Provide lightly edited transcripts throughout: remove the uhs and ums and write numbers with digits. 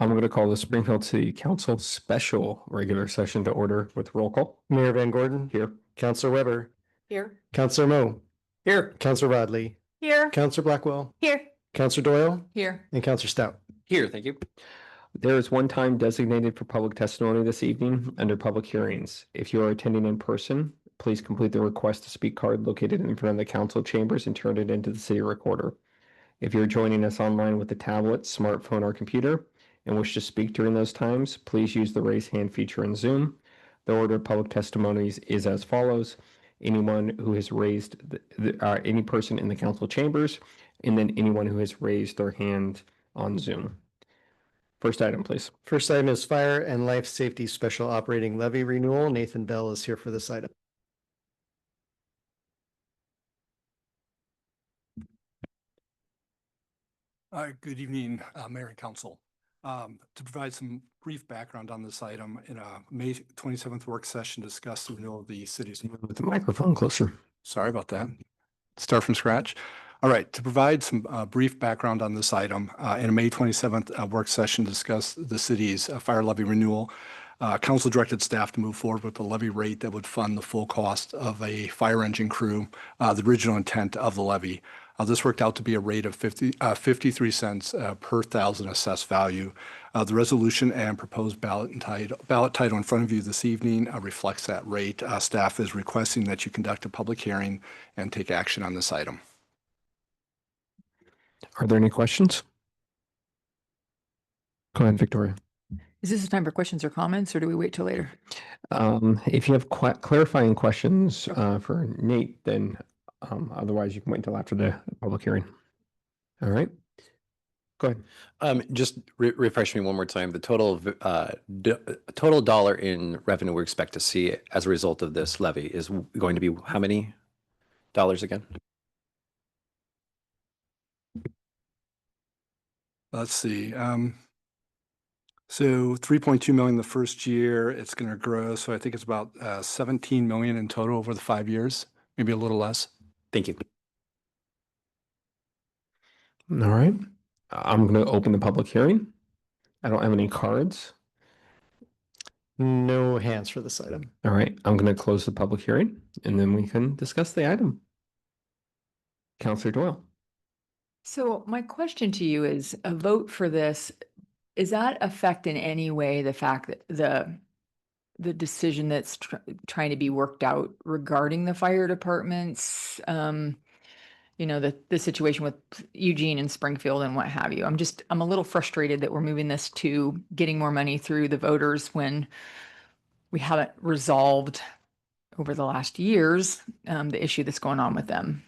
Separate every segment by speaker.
Speaker 1: I'm going to call the Springfield City Council special regular session to order with roll call.
Speaker 2: Mayor Van Gordon.
Speaker 1: Here.
Speaker 2: Counselor Weber.
Speaker 3: Here.
Speaker 2: Counselor Moe.
Speaker 1: Here.
Speaker 2: Counselor Rodley.
Speaker 3: Here.
Speaker 2: Counselor Blackwell.
Speaker 3: Here.
Speaker 2: Counselor Doyle.
Speaker 3: Here.
Speaker 2: And Counselor Stout.
Speaker 1: Here, thank you. There is one time designated for public testimony this evening under public hearings. If you are attending in person, please complete the request to speak card located in front of the council chambers and turn it into the city recorder. If you're joining us online with a tablet, smartphone, or computer and wish to speak during those times, please use the raise hand feature in Zoom. The order of public testimonies is as follows. Anyone who has raised, any person in the council chambers, and then anyone who has raised their hand on Zoom. First item, please.
Speaker 2: First item is Fire and Life Safety Special Operating Levy Renewal. Nathan Bell is here for this item.
Speaker 4: Good evening, Mayor and Council. To provide some brief background on this item, in a May 27th work session discussed the renewal of the city's.
Speaker 1: With the microphone closer.
Speaker 4: Sorry about that. Start from scratch. All right, to provide some brief background on this item, in a May 27th work session discussed the city's fire levy renewal. Council directed staff to move forward with a levy rate that would fund the full cost of a fire engine crew, the original intent of the levy. This worked out to be a rate of 53 cents per thousand assessed value. The resolution and proposed ballot title in front of you this evening reflects that rate. Staff is requesting that you conduct a public hearing and take action on this item.
Speaker 1: Are there any questions? Go ahead, Victoria.
Speaker 3: Is this a time for questions or comments, or do we wait till later?
Speaker 1: If you have clarifying questions for Nate, then otherwise you can wait until after the public hearing. All right. Go ahead.
Speaker 5: Just refresh me one more time. The total dollar in revenue we expect to see as a result of this levy is going to be how many dollars again?
Speaker 4: Let's see. So 3.2 million the first year. It's going to grow. So I think it's about 17 million in total over the 5 years, maybe a little less.
Speaker 5: Thank you.
Speaker 1: All right. I'm going to open the public hearing. I don't have any cards.
Speaker 2: No hands for this item.
Speaker 1: All right. I'm going to close the public hearing and then we can discuss the item. Counselor Doyle.
Speaker 3: So my question to you is, a vote for this, does that affect in any way the fact that the decision that's trying to be worked out regarding the fire departments, you know, the situation with Eugene and Springfield and what have you? I'm a little frustrated that we're moving this to getting more money through the voters when we haven't resolved over the last years, the issue that's going on with them.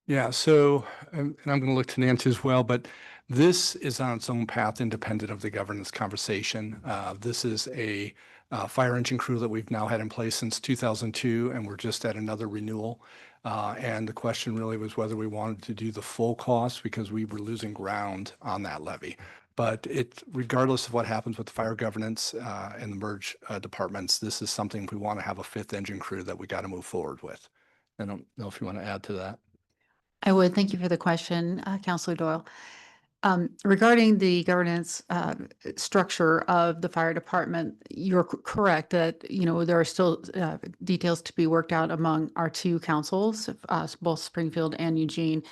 Speaker 4: Yeah, so, and I'm going to look to Nancy as well, but this is on its own path independent of the governance conversation. This is a fire engine crew that we've now had in place since 2002, and we're just at another renewal. And the question really was whether we wanted to do the full cost because we were losing ground on that levy. But regardless of what happens with the fire governance and the merge departments, this is something we want to have a fifth engine crew that we got to move forward with. I don't know if you want to add to that.
Speaker 6: I would. Thank you for the question, Councilor Doyle. Regarding the governance structure of the fire department, you're correct that, you know, there are still details to be worked out among our two councils, both Springfield and Eugene.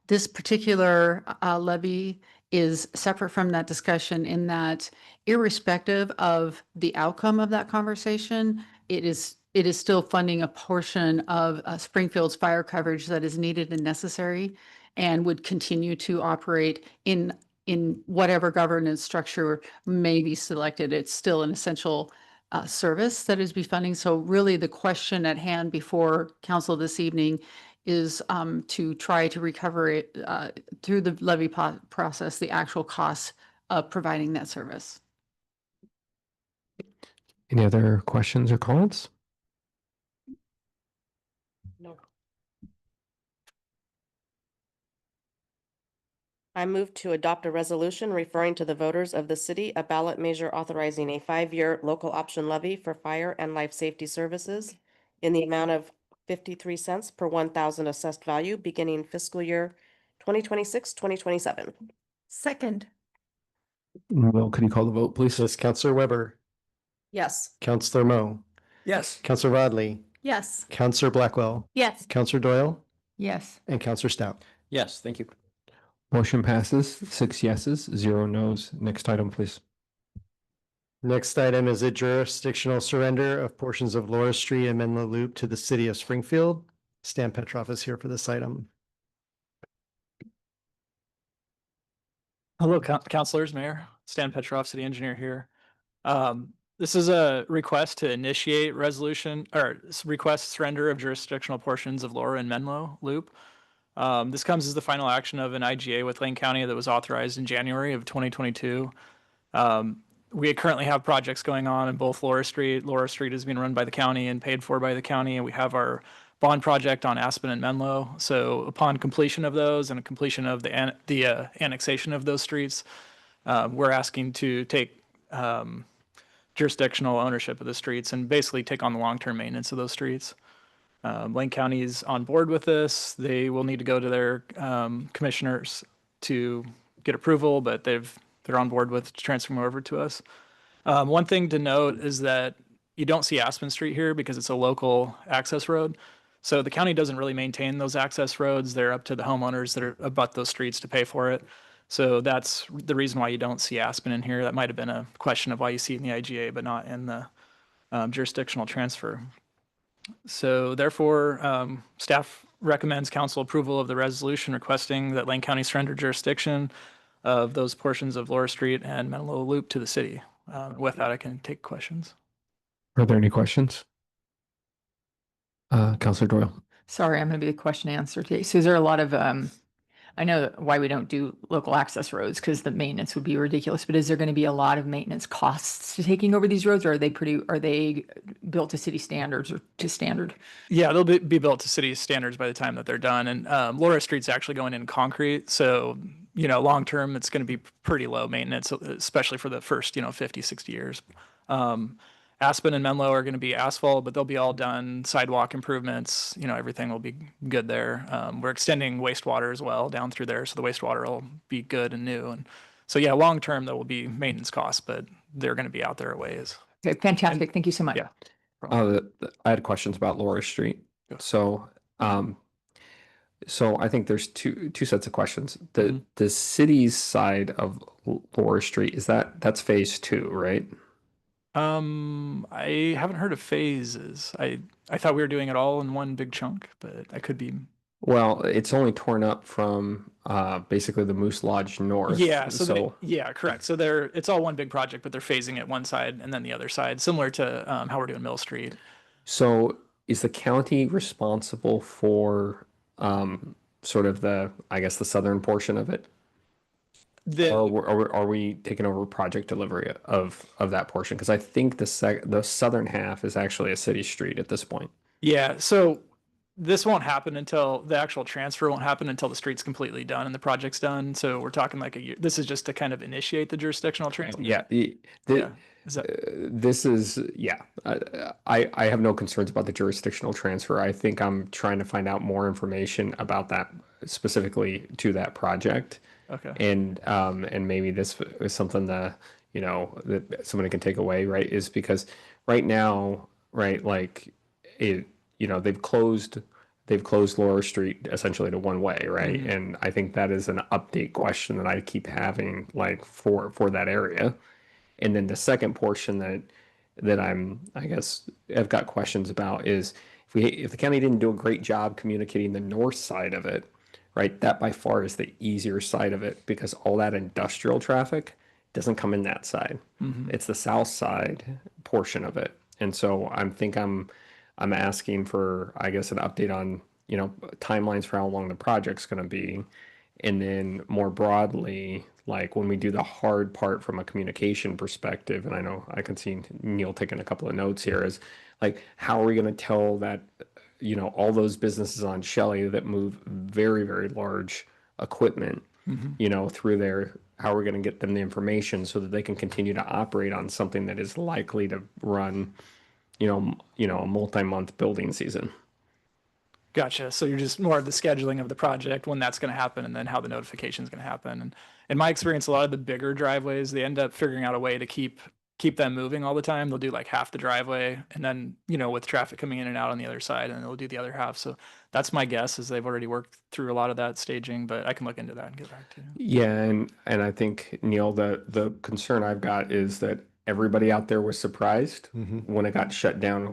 Speaker 6: This particular levy is separate from that discussion in that, irrespective of the outcome of that conversation, it is still funding a portion of Springfield's fire coverage that is needed and necessary and would continue to operate in whatever governance structure may be selected. It's still an essential service that is be funding. So really the question at hand before council this evening is to try to recover it through the levy process, the actual costs of providing that service.
Speaker 1: Any other questions or comments?
Speaker 7: No. I move to adopt a resolution referring to the voters of the city a ballot measure authorizing a 5-year local option levy for fire and life safety services in the amount of 53 cents per 1,000 assessed value beginning fiscal year 2026-2027.
Speaker 3: Second.
Speaker 1: Will, could you call the vote, please?
Speaker 2: Yes, Counselor Weber,
Speaker 7: Yes.
Speaker 2: Counselor Mo,
Speaker 4: Yes.
Speaker 2: Counselor Rodley,
Speaker 6: Yes.
Speaker 2: Counselor Blackwell,
Speaker 6: Yes.
Speaker 2: Counselor Doyle,
Speaker 3: Yes.
Speaker 2: and Counselor Stout.
Speaker 5: Yes, thank you.
Speaker 1: Motion passes, 6 yeses, 0 nos. Next item, please.
Speaker 2: Next item is a jurisdictional surrender of portions of Laura Street and Menlo Loop to the city of Springfield. Stan Petroff is here for this item.
Speaker 8: Hello, councilors, mayor, Stan Petrov, city engineer here. This is a request to initiate resolution or request surrender of jurisdictional portions of Laura and Menlo Loop. This comes as the final action of an IGA with Lane County that was authorized in January of 2022. We currently have projects going on in both Laura Street. Laura Street is being run by the county and paid for by the county, and we have our bond project on Aspen and Menlo. So upon completion of those and completion of the annexation of those streets, we're asking to take jurisdictional ownership of the streets and basically take on the long-term maintenance of those streets. Lane County is on board with this. They will need to go to their commissioners to get approval, but they're on board with transferring over to us. One thing to note is that you don't see Aspen Street here because it's a local access road. So the county doesn't really maintain those access roads. They're up to the homeowners that are abut those streets to pay for it. So that's the reason why you don't see Aspen in here. That might have been a question of why you see it in the IGA, but not in the jurisdictional transfer. So therefore, staff recommends council approval of the resolution requesting that Lane County surrender jurisdiction of those portions of Laura Street and Menlo Loop to the city. With that, I can take questions.
Speaker 1: Are there any questions? Counselor Doyle.
Speaker 3: Sorry, I'm going to be the question answer today. So is there a lot of, I know why we don't do local access roads because the maintenance would be ridiculous, but is there going to be a lot of maintenance costs to taking over these roads, or are they built to city standards or to standard?
Speaker 8: Yeah, they'll be built to city standards by the time that they're done. And Laura Street's actually going in concrete. So, long term, it's going to be pretty low maintenance, especially for the first, 50, 60 years. Aspen and Menlo are going to be asphalt, but they'll be all done, sidewalk improvements, everything will be good there. We're extending wastewater as well down through there, so the wastewater will be good and new. And so, yeah, long term, there will be maintenance costs, but they're going to be out there a ways.
Speaker 3: Okay, fantastic. Thank you so much.
Speaker 8: Yeah.
Speaker 1: I had questions about Laura Street.
Speaker 8: Go.
Speaker 1: So, I think there's two sets of questions. The city's side of Laura Street, that's phase 2, right?
Speaker 8: I haven't heard of phases. I thought we were doing it all in one big chunk, but I could be.
Speaker 1: Well, it's only torn up from basically the Moose Lodge North.
Speaker 8: Yeah, yeah, correct. So it's all one big project, but they're phasing it one side and then the other side, similar to how we're doing Mill Street.
Speaker 1: So is the county responsible for sort of the southern portion of it? Or are we taking over project delivery of that portion? Because I think the southern half is actually a city street at this point.
Speaker 8: Yeah, so this won't happen until the actual transfer won't happen until the street's completely done and the project's done. So we're talking like a year. This is just to kind of initiate the jurisdictional transfer.
Speaker 1: Yeah. I have no concerns about the jurisdictional transfer. I think I'm trying to find out more information about that specifically to that project.
Speaker 8: Okay.
Speaker 1: And maybe this is something that somebody can take away, right? Is because right now, right, like they've closed Laura Street essentially to one way, right?
Speaker 8: Mm-hmm.
Speaker 1: And I think that is an update question that I keep having like for that area. And then the second portion that I've got questions about is if the county didn't do a great job communicating the north side of it, right? That by far is the easier side of it because all that industrial traffic doesn't come in that side.
Speaker 8: Mm-hmm.
Speaker 1: It's the south side portion of it. And so I'm asking for, I guess, an update on, timelines for how long the project's going to be. And then more broadly, like when we do the hard part from a communication perspective, and I know I can see Neil taking a couple of notes here, is like, how are we going to tell that, all those businesses on Shelley that move very, very large equipment,
Speaker 8: Mm-hmm.
Speaker 1: Through there, how are we going to get them the information so that they can continue to operate on something that is likely to run, a multi-month building season?
Speaker 8: Gotcha. So you're just more of the scheduling of the project, when that's going to happen, and then how the notification is going to happen. And in my experience, a lot of the bigger driveways, they end up figuring out a way to keep them moving all the time. They'll do like half the driveway, and then, with traffic coming in and out on the other side, and they'll do the other half. So that's my guess, is they've already worked through a lot of that staging, but I can look into that and get back to you.
Speaker 1: Yeah, and I think, Neil, the concern I've got is that everybody out there was surprised
Speaker 2: Mhm.
Speaker 1: when it got shut down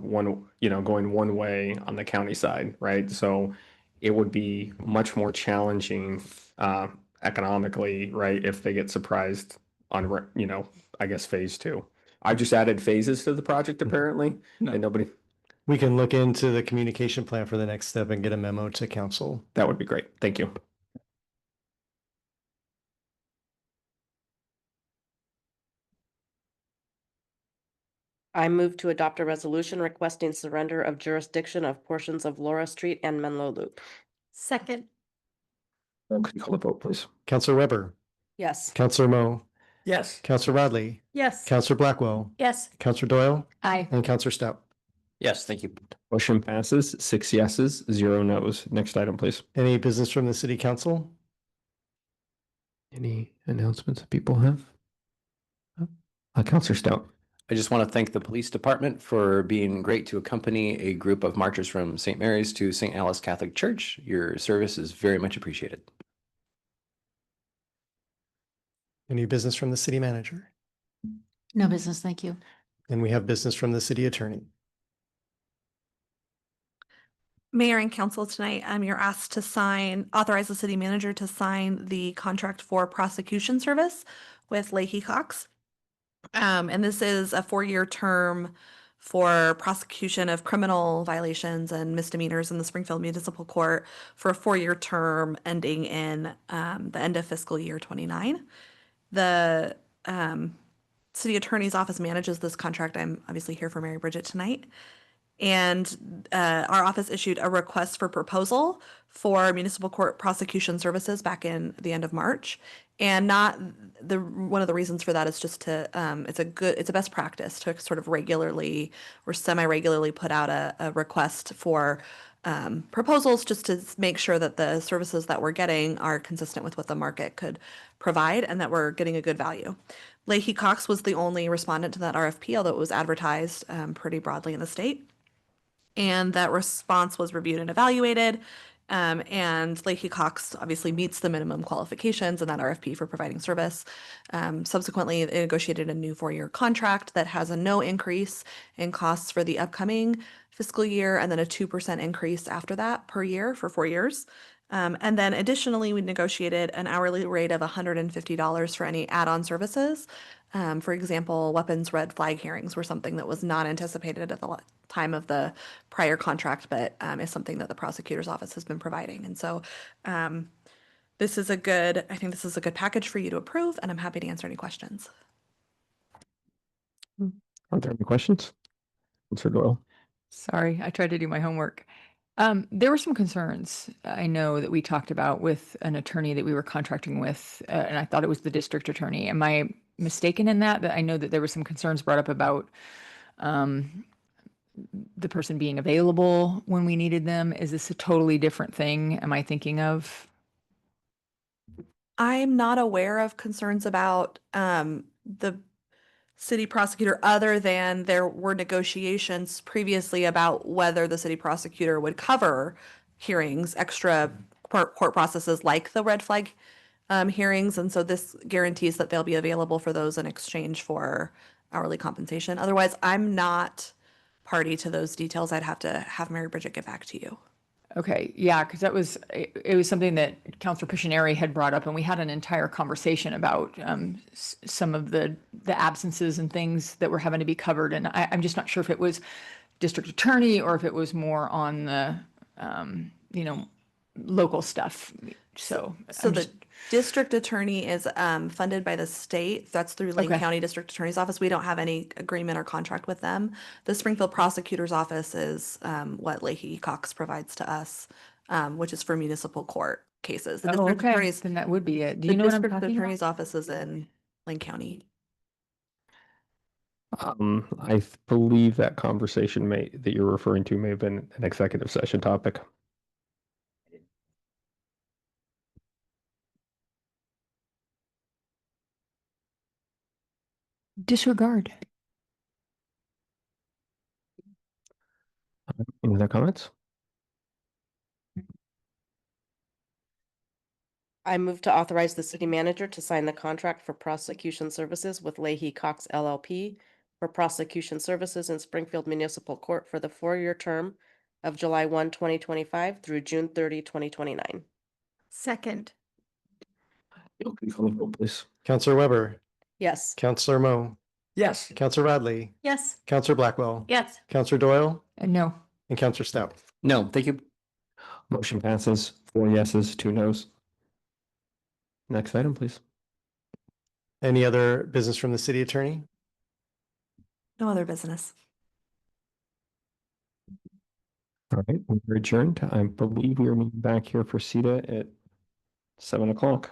Speaker 1: going one way on the county side, right? So it would be much more challenging economically, right, if they get surprised on, I guess phase two. I just added phases to the project apparently,
Speaker 8: No.
Speaker 1: and nobody,
Speaker 2: We can look into the communication plan for the next step and get a memo to council.
Speaker 1: that would be great. Thank you.
Speaker 7: I move to adopt a resolution requesting surrender of jurisdiction of portions of Laura Street and Menlo Loop.
Speaker 9: Second.
Speaker 1: Could you call the vote, please?
Speaker 2: Counselor Weber,
Speaker 7: Yes.
Speaker 2: Counselor Mo,
Speaker 1: Yes.
Speaker 2: Counselor Rodley,
Speaker 9: Yes.
Speaker 2: Counselor Blackwell,
Speaker 9: Yes.
Speaker 2: Counselor Doyle,
Speaker 3: Aye.
Speaker 2: and Counselor Stout.
Speaker 5: Yes, thank you.
Speaker 1: Motion passes, 6 yeses, 0 nos. Next item, please.
Speaker 2: Any business from the city council?
Speaker 1: Any announcements that people have? Counselor Stout.
Speaker 5: I just want to thank the police department for being great to accompany a group of marchers from St. Mary's to St. Alice Catholic Church. Your service is very much appreciated.
Speaker 2: Any business from the city manager?
Speaker 6: No business, thank you.
Speaker 2: And we have business from the city attorney.
Speaker 9: Mayor and council, tonight, you're asked to authorize the city manager to sign the contract for prosecution service with Leahy Cox. And this is a 4-year term for prosecution of criminal violations and misdemeanors in the Springfield Municipal Court for a 4-year term ending in the end of fiscal year 29. The city attorney's office manages this contract. I'm obviously here for Mary Bridget tonight. And our office issued a request for proposal for municipal court prosecution services back in the end of March. And one of the reasons for that is just to it's a best practice to sort of regularly or semi-regularly put out a request for proposals, just to make sure that the services that we're getting are consistent with what the market could provide and that we're getting a good value. Leahy Cox was the only respondent to that RFP, although it was advertised pretty broadly in the state. And that response was reviewed and evaluated. And Leahy Cox obviously meets the minimum qualifications in that RFP for providing service. Subsequently, they negotiated a new 4-year contract that has a no increase in costs for the upcoming fiscal year, and then a 2% increase after that per year for 4 years. And then additionally, we negotiated an hourly rate of $150 for any add-on services. For example, weapons red flag hearings were something that was not anticipated at the time of the prior contract, but is something that the prosecutor's office has been providing. And so I think this is a good package for you to approve, and I'm happy to answer any questions.
Speaker 1: Are there any questions? Counselor Doyle.
Speaker 3: Sorry, I tried to do my homework. There were some concerns I know that we talked about with an attorney that we were contracting with, and I thought it was the district attorney. Am I mistaken in that? That I know that there were some concerns brought up about the person being available when we needed them. Is this a totally different thing? Am I thinking of?
Speaker 9: I'm not aware of concerns about the city prosecutor, other than there were negotiations previously about whether the city prosecutor would cover hearings, extra court processes like the red flag hearings. And so this guarantees that they'll be available for those in exchange for hourly compensation. Otherwise, I'm not party to those details. I'd have to have Mary Bridget get back to you.
Speaker 3: Okay, yeah, because it was something that Councilor Pictionary had brought up, and we had an entire conversation about some of the absences and things that were having to be covered. And I'm just not sure if it was district attorney or if it was more on the local stuff. So
Speaker 9: the district attorney is funded by the state. That's through Lane
Speaker 3: Okay.
Speaker 9: County District Attorney's Office. We don't have any agreement or contract with them. The Springfield Prosecutor's Office is what Leahy Cox provides to us, which is for municipal court cases. The
Speaker 3: Oh,
Speaker 9: district
Speaker 3: okay,
Speaker 9: attorney's
Speaker 3: then that would be it. Do
Speaker 9: the
Speaker 3: you know what I'm
Speaker 9: district
Speaker 3: talking about?
Speaker 9: attorney's office is in Lane County.
Speaker 1: I believe that conversation that you're referring to may have been an executive session topic.
Speaker 3: Disregard.
Speaker 1: Any other comments?
Speaker 7: I move to authorize the city manager to sign the contract for prosecution services with Leahy Cox LLP for prosecution services in Springfield Municipal Court for the 4-year term of July 1, 2025 through June 30, 2029.
Speaker 9: Second.
Speaker 1: Can you call the roll, please?
Speaker 2: Counselor Weber,
Speaker 7: Yes.
Speaker 2: Counselor Mo,
Speaker 1: Yes.
Speaker 2: Counselor Radley,
Speaker 9: Yes.
Speaker 2: Counselor Blackwell,
Speaker 9: Yes.
Speaker 2: Counselor Doyle,
Speaker 3: No.
Speaker 2: and Counselor Stout.
Speaker 5: No, thank you.
Speaker 1: Motion passes 4 yeses, 2 nos. Next item, please.
Speaker 2: Any other business from the city attorney?
Speaker 9: No other business.
Speaker 1: All right, we're adjourned. I believe we are meeting back here for CETA at 7 o'clock.